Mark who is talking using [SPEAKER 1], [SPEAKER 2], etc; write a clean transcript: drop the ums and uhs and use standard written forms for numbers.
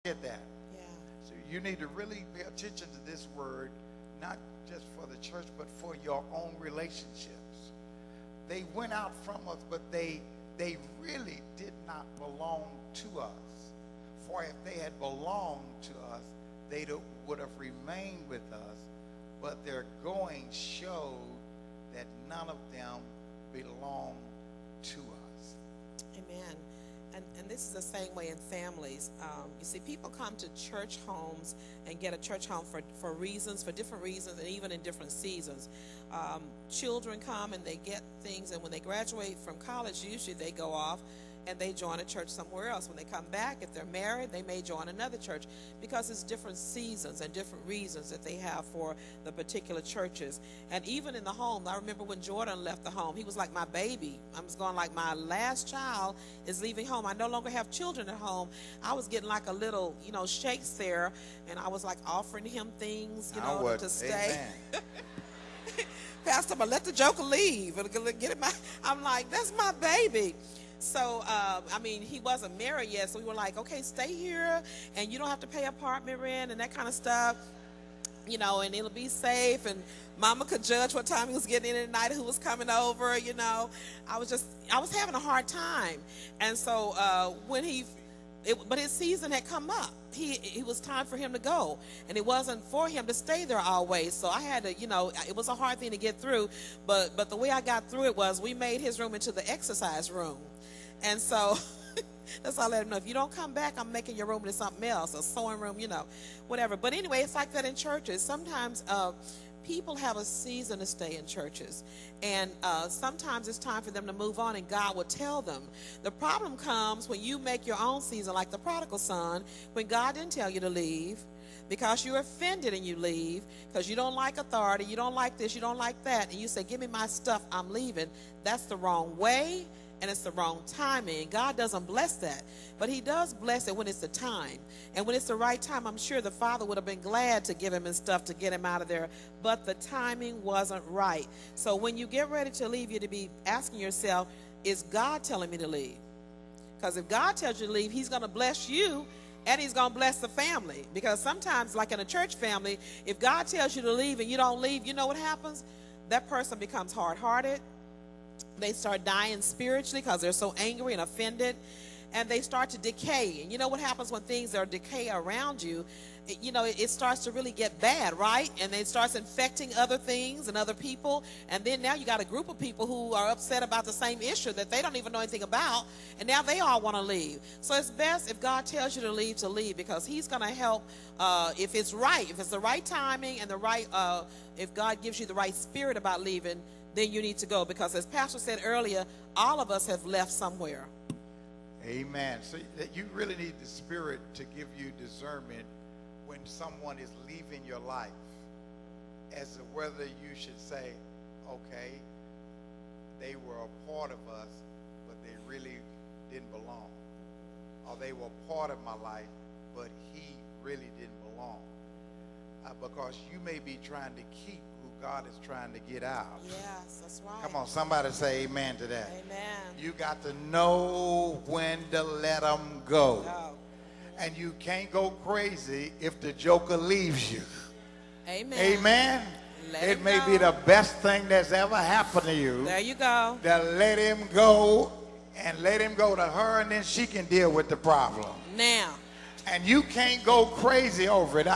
[SPEAKER 1] Get that.
[SPEAKER 2] Yeah.
[SPEAKER 1] So you need to really pay attention to this word, not just for the church, but for your own relationships. They went out from us, but they really did not belong to us. For if they had belonged to us, they would have remained with us. But their going showed that none of them belonged to us.
[SPEAKER 2] Amen. And this is the same way in families. You see, people come to church homes and get a church home for different reasons, and even in different seasons. Children come and they get things, and when they graduate from college, usually they go off and they join a church somewhere else. When they come back, if they're married, they may join another church, because it's different seasons and different reasons that they have for the particular churches. And even in the home, I remember when Jordan left the home, he was like my baby. I was going like, my last child is leaving home. I no longer have children at home. I was getting like a little, shakes there, and I was like offering him things, to stay. Pastor, but let the joker leave. Get him out. I'm like, that's my baby. So, he wasn't married yet, so we were like, okay, stay here, and you don't have to pay apartment rent and that kind of stuff, and it'll be safe, and mama could judge what time he was getting in at night, who was coming over, I was having a hard time. And so but his season had come up. It was time for him to go, and it wasn't for him to stay there always. So I had to, it was a hard thing to get through, but the way I got through it was we made his room into the exercise room. And so that's all I let him know. If you don't come back, I'm making your room into something else, a sewing room, whatever. But anyway, it's like that in churches. Sometimes people have a season to stay in churches, and sometimes it's time for them to move on, and God will tell them. The problem comes when you make your own season, like the prodigal son, when God didn't tell you to leave, because you're offended and you leave, because you don't like authority, you don't like this, you don't like that, and you say, give me my stuff, I'm leaving. That's the wrong way, and it's the wrong timing. God doesn't bless that, but he does bless it when it's the time. And when it's the right time, I'm sure the father would have been glad to give him his stuff to get him out of there, but the timing wasn't right. So when you get ready to leave, you to be asking yourself, is God telling me to leave? Because if God tells you to leave, he's going to bless you, and he's going to bless the family. Because sometimes, like in a church family, if God tells you to leave and you don't leave, you know what happens? That person becomes hard-hearted. They start dying spiritually because they're so angry and offended, and they start to decay. And you know what happens when things are decay around you? It starts to really get bad, right? And it starts infecting other things and other people. And then now you got a group of people who are upset about the same issue that they don't even know anything about, and now they all want to leave. So it's best if God tells you to leave, because he's going to help if it's right, if it's the right timing and the right, if God gives you the right spirit about leaving, then you need to go, because as Pastor said earlier, all of us have left somewhere.
[SPEAKER 1] Amen. So you really need the Spirit to give you discernment when someone is leaving your life, as to whether you should say, okay, they were a part of us, but they really didn't belong. Or they were part of my life, but he really didn't belong. Because you may be trying to keep who God is trying to get out.
[SPEAKER 2] Yes, that's right.
[SPEAKER 1] Come on, somebody say amen to that.
[SPEAKER 2] Amen.
[SPEAKER 1] You got to know when to let them go.
[SPEAKER 2] No.
[SPEAKER 1] And you can't go crazy if the joker leaves you.
[SPEAKER 2] Amen.
[SPEAKER 1] Amen. It may
[SPEAKER 2] go.
[SPEAKER 1] be the best thing that's ever happened to you.
[SPEAKER 2] There you go.
[SPEAKER 1] To let him go, and let him go to her, and then she can deal with the problem.
[SPEAKER 2] Now.
[SPEAKER 1] And you can't go crazy over it.